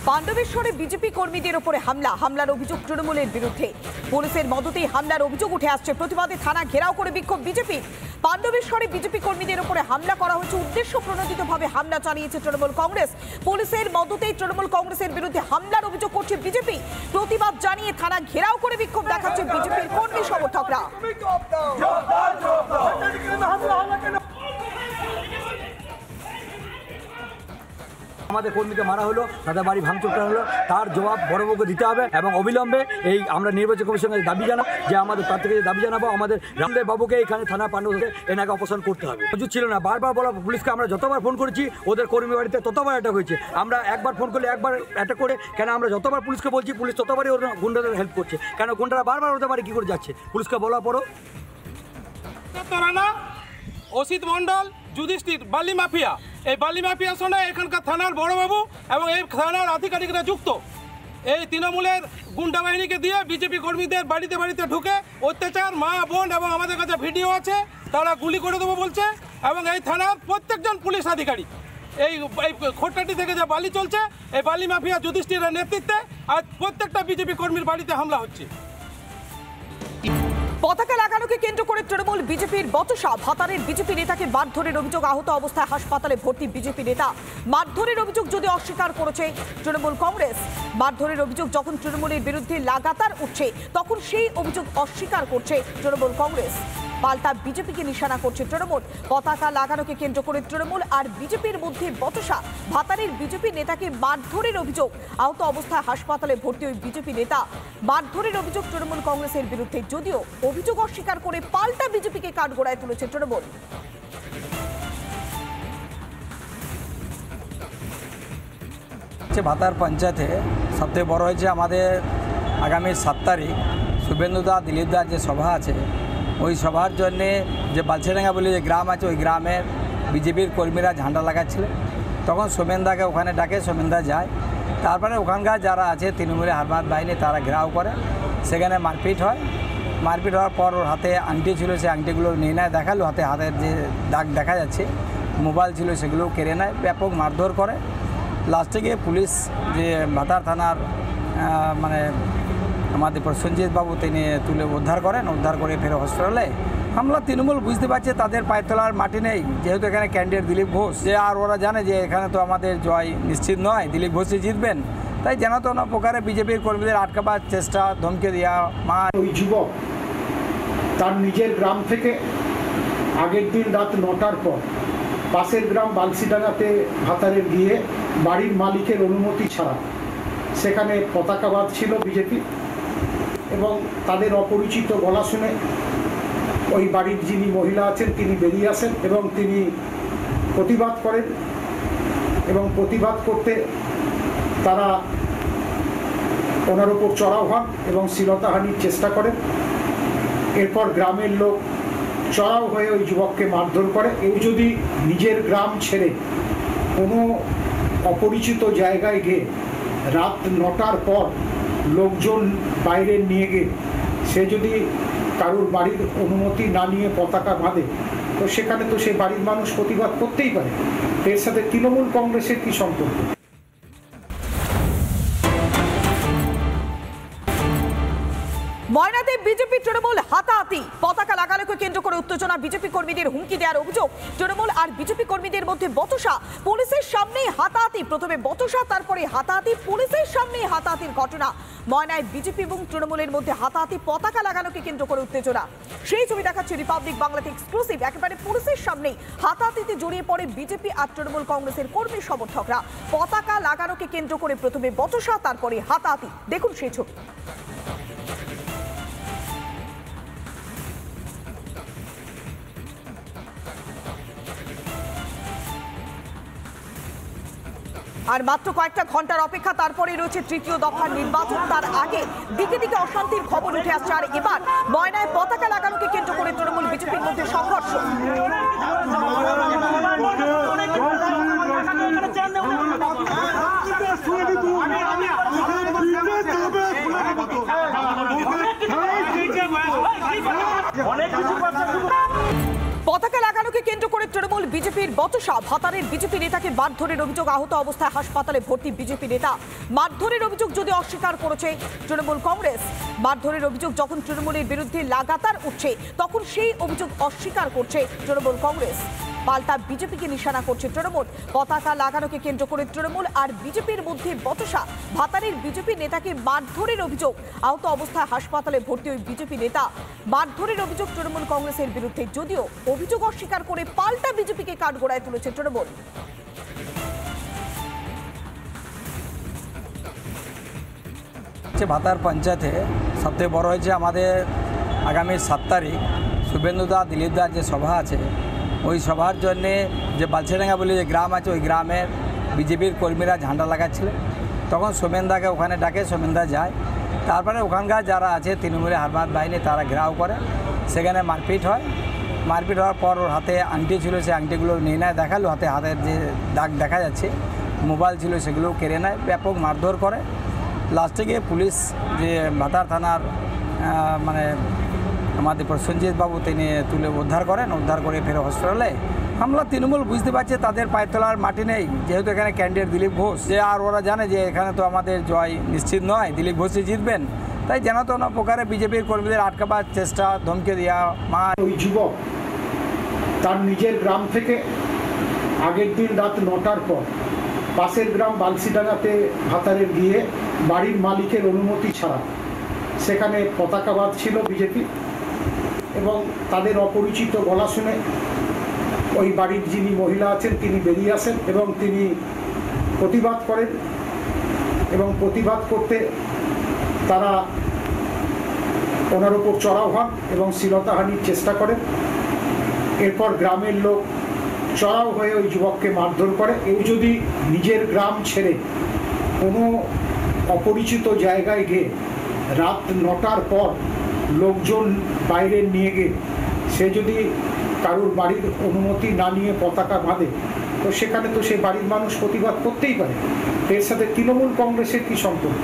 পাণ্ডবেশ্বরে BJP কর্মীদের উপরে হামলার অভিযোগ তৃণমূলের বিরুদ্ধে। পুলিশের মদতেই হামলার অভিযোগ উঠে আসছে। প্রতিবাদে থানা ঘেরাও করে বিক্ষোভ বিজেপি। পাণ্ডবেশ্বরে বিজেপি কর্মীদের উপরে হামলা করা হয়েছে, উদ্দেশ্য প্রণোদিতভাবে হামলা চালিয়েছে তৃণমূল কংগ্রেস। পুলিশের মদতেই তৃণমূল কংগ্রেসের বিরুদ্ধে হামলার অভিযোগ করছে বিজেপি। প্রতিবাদ জানিয়ে থানা ঘেরাও করে বিক্ষোভ দেখাচ্ছে বিজেপির কর্মী সমর্থকরা। আমাদের কর্মীকে মারা হলো, তাদের বাড়ি ভাঙচুর করা হলো, তার জবাব বড়বাবুকে দিতে হবে এবং অবিলম্বে এই আমরা নির্বাচন কমিশনের দাবি জানাবো যে আমাদের তার থেকে দাবি জানাবো আমাদের রামদেব বাবুকে এখানে থানা পাণ্ডবকে এনাকে অপসারণ করতে হবে। মজুদ ছিল না, বারবার বলা পুলিশকে আমরা যতবার ফোন করেছি ওদের কর্মী বাড়িতে ততবার অ্যাটাক হয়েছে। আমরা একবার ফোন করলে একবার অ্যাটাক করে কেন আমরা যতবার পুলিশকে বলছি পুলিশ ততবারই ওরা গুন্ডাদের হেল্প করছে। কেন গুন্ডারা বারবার ওদের বাড়ি কী করে যাচ্ছে পুলিশকে বলার পরও। অসিত মন্ডল যুধিষ্ঠির বালি মাফিয়া, এই বালি মাফিয়ার সঙ্গে এখানকার থানার বড়বাবু এবং এই থানার আধিকারিকরা যুক্ত। এই তৃণমূলের গুন্ডা বাহিনীকে দিয়ে বিজেপি কর্মীদের বাড়িতে বাড়িতে ঢুকে অত্যাচার, মা বোন এবং আমাদের কাছে ভিডিও আছে, তারা গুলি করে দেবো বলছে। এবং এই থানার প্রত্যেকজন পুলিশ আধিকারিক এই খোট্টাটি থেকে যে বালি চলছে এই বালি মাফিয়া যুধিষ্ঠিরের নেতৃত্বে আজ প্রত্যেকটা বিজেপি কর্মীর বাড়িতে হামলা হচ্ছে। পতাকা লাগানোকে কেন্দ্র করে তৃণমূল বিজেপির বচসা। ভাতারের বিজেপি নেতাকে মারধরের অভিযোগ, আহত অবস্থায় হাসপাতালে ভর্তি বিজেপি নেতা। মারধরের অভিযোগ যদি অস্বীকার করেছে তৃণমূল কংগ্রেস। মারধরের অভিযোগ যখন তৃণমূলের বিরুদ্ধে লাগাতার উঠছে তখন সেই অভিযোগ অস্বীকার করছে তৃণমূল কংগ্রেস। পাল্টা বিজেপিকে নিশানা করছে তৃণমূল। পতাকা লাগানোকে কেন্দ্র করে তৃণমূল আর বিজেপির মধ্যে বচসা। ভাতারের বিজেপি নেতাকে মারধরের অভিযোগ, আহত অবস্থায় হাসপাতালে ভর্তি ওই বিজেপি নেতা। মারধরের অভিযোগ তৃণমূল কংগ্রেসের বিরুদ্ধে, যদিও অভিযোগ অস্বীকার করে পাল্টা বিজেপিকে কাঠগড়ায় তুলেছে তৃণমূল। ভাতার পঞ্চায়েতে সবথেকে বড় হয়েছে আমাদের আগামী 7 তারিখ শুভেন্দুদা দিলীপদার যে সভা আছে, ওই সভার জন্যে যে বালছেডাঙ্গা বলে যে গ্রাম আছে ওই গ্রামের বিজেপির কর্মীরা ঝান্ডা লাগাচ্ছিল। তখন সোমেনদাকে ওখানে ডাকে, সোমেনদা যায়। তারপরে ওখানকার যারা আছে তৃণমূলের হারমাত বাহিনী তারা ঘেরাও করে, সেখানে মারপিট হয়। মারপিট হওয়ার পর ওর হাতে আংটি ছিল, সেই আংটিগুলো নিয়ে নেয়, দেখালো হাতের যে দাগ দেখা যাচ্ছে। মোবাইল ছিল সেগুলোও কেড়ে নেয়, ব্যাপক মারধর করে। লাস্টে গিয়ে পুলিশ যে ভাতার থানার মানে আমাদের প্রসেনজিৎ বাবু তিনি তুলে উদ্ধার করেন, উদ্ধার করে ফের হসপিটালে হামলা। তৃণমূল বুঝতে পারছে তাদের পায়ে তোলার মাটি নেই, যেহেতু এখানে ক্যান্ডিডেট দিলীপ ঘোষ, যে আর ওরা জানে যে এখানে তো আমাদের জয় নিশ্চিত নয়, দিলীপ ঘোষই জিতবেন। তাই যেন তো না প্রকারে বিজেপির কর্মীদের আটকাবার চেষ্টা, ধমকে দেওয়া। ওই যুবক তার নিজের গ্রাম থেকে আগের দিন রাত 9টার পর পাশের গ্রাম বালছিডাঙ্গাতে ভাতারের গিয়ে বাড়ির মালিকের অনুমতি ছাড়া সেখানে পতাকাবাদ ছিল বিজেপি, এবং তাদের অপরিচিত গলা শুনে ওই বাড়ির যিনি মহিলা আছেন তিনি বেরিয়ে আসেন এবং তিনি প্রতিবাদ করেন। এবং প্রতিবাদ করতে তারা ওনার উপর চড়াও হন এবং শ্লীলতাহানির চেষ্টা করেন। এরপর গ্রামের লোক চড়াও হয়ে ওই যুবককে মারধর করে। কেউ যদি নিজের গ্রাম ছেড়ে কোনো অপরিচিত জায়গায় গিয়ে রাত 9টার পর লোকজন বাইরে নিয়ে গিয়ে সে যদি কারোর বাড়ির অনুমতি না নিয়ে পতাকা বাঁধে, তো সেখানে তো সে বাড়ির মানুষ প্রতিবাদ করতেই পারে। এর সাথে তৃণমূল কংগ্রেসের কি সম্পর্ক? ময়নাতে বিজেপি তৃণমূল হাতাহাতি। পতাকা লাগানোকে কেন্দ্র করে উত্তেজনা, বিজেপি কর্মীদের হুমকি দেওয়ার অভিযোগ। তৃণমূল আর বিজেপি কর্মীদের মধ্যে বচসা। পুলিশের সামনেই হাতাহাতি, প্রথমে বচসা তারপরে হাতাহাতি। পুলিশের সামনেই হাতাহাতির ঘটনা। ময়নায় বিজেপি এবং তৃণমূলের মধ্যে হাতাহাতি, পতাকা লাগানোকে কেন্দ্র করে উত্তেজনা। সেই ছবি দেখাচ্ছে রিপাবলিক বাংলাতে এক্সক্লুসিভ। একেবারে পুলিশের সামনেই হাতাহাতিতে জড়িয়ে পড়ে বিজেপি আর তৃণমূল কংগ্রেসের কর্মী সমর্থকরা। পতাকা লাগানোকে কেন্দ্র করে প্রথমে বচসা তারপরে হাতাহাতি। দেখুন সেই ছবি। আর মাত্র কয়েকটা ঘন্টার অপেক্ষা, তারপরে রয়েছে তৃতীয় দফার নির্বাচন। তার আগে দিকে দিকে অশান্তির খবর উঠে আসছে। আর এবার ময়নায় পতাকা লাগানোকে কেন্দ্র করে তৃণমূল বিজেপির মধ্যে সংঘর্ষ। পতাকা লাগানোকে কেন্দ্র করে তৃণমূল বিজেপির বচসা। ভাতারের বিজেপি নেতাকে মারধরের অভিযোগ, আহত অবস্থায় হাসপাতালে ভর্তি বিজেপি নেতা। মারধরের অভিযোগ যদি অস্বীকার করেছে তৃণমূল কংগ্রেস। মারধরের অভিযোগ যখন তৃণমূলের বিরুদ্ধে লাগাতার উঠছে তখন সেই অভিযোগ অস্বীকার করছে তৃণমূল কংগ্রেস। পাল্টা বিজেপিকে নিশানা করছে তৃণমূল। পতাকা লাগানোকে কেন্দ্র করে তৃণমূল আর বিজেপির মধ্যে বচসা। ভাতারের বিজেপি নেতাকে মারধরের অভিযোগ, আহত অবস্থায় হাসপাতালে ভর্তি ওই বিজেপি নেতা। মারধরের অভিযোগ তৃণমূল কংগ্রেসের বিরুদ্ধে, যদিও অভিযোগ অস্বীকার করে পাল্টা বিজেপিকে কাঠগড়ায় তুলেছে তৃণমূল। ভাতার পঞ্চায়েতে সবথেকে বড় হয়েছে আমাদের আগামী 7 তারিখ শুভেন্দুদা দিলীপদার যে সভা আছে, ওই সভার জন্যে যে বালছেডাঙ্গা বলে যে গ্রাম আছে, ওই গ্রামের বিজেপির কর্মীরা ঝান্ডা লাগাচ্ছিলেন। তখন সোমেনদাকে ওখানে ডাকে, সোমেনদা যায়। তারপরে ওখানকার যারা আছে তৃণমূলের হারমাত বাহিনী তারা ঘেরাও করে, সেখানে মারপিট হয়। মারপিট হওয়ার পর ওর হাতে আংটি ছিল, সেই আংটিগুলো নিয়ে নেয়, দেখালো হাতের যে দাগ দেখা যাচ্ছে, মোবাইল ছিল সেগুলো কেড়ে নেয়, ব্যাপক মারধর করে। লাস্টে গিয়ে পুলিশ যে ভাতার থানার মানে আমাদের প্রসেনজিৎ বাবু তিনি তুলে উদ্ধার করে ফের হসপিটালে। আমরা তৃণমূল বুঝতে পারছি তাদের পায়ে তোলার মাটি নেই, যেহেতু এখানে ক্যান্ডিডেট দিলীপ ঘোষ, যে আর ওরা জানে যে এখানে তো আমাদের জয় নিশ্চিত নয়, দিলীপ ঘোষই জিতবেন। তাই যেন তো না প্রকারে বিজেপির কর্মীদের আটকাবার চেষ্টা, ধমকে দেওয়া। ওই যুবক তার নিজের গ্রাম থেকে আগের দিন রাত 9টার পর পাশের গ্রাম বালসিডাঙ্গাতে ভাতারের গিয়ে বাড়ির মালিকের অনুমতি ছাড়া সেখানে পতাকা বাঁধছিল বিজেপি, এবং তাদের অপরিচিত গলা শুনে ওই বাড়ির যিনি মহিলা আছেন তিনি বেরিয়ে আসেন এবং তিনি প্রতিবাদ করেন, এবং প্রতিবাদ করতে তারা ওনার উপর চড়াও হন এবং শ্লীলতাহানির চেষ্টা করেন। এরপর গ্রামের লোক চড়াও হয়ে ওই যুবককে মারধর করে। কেউ যদি নিজের গ্রাম ছেড়ে কোনো অপরিচিত জায়গায় গিয়ে রাত 9টার পর লোকজন বাইরে নিয়ে গিয়ে সে যদি কারোর বাড়ির অনুমতি না নিয়ে পতাকা বাঁধে, তো সেখানে তো সে বাড়ির মানুষ প্রতিবাদ করতেই পারে। এর সাথে তৃণমূল কংগ্রেসের কী সম্পর্ক?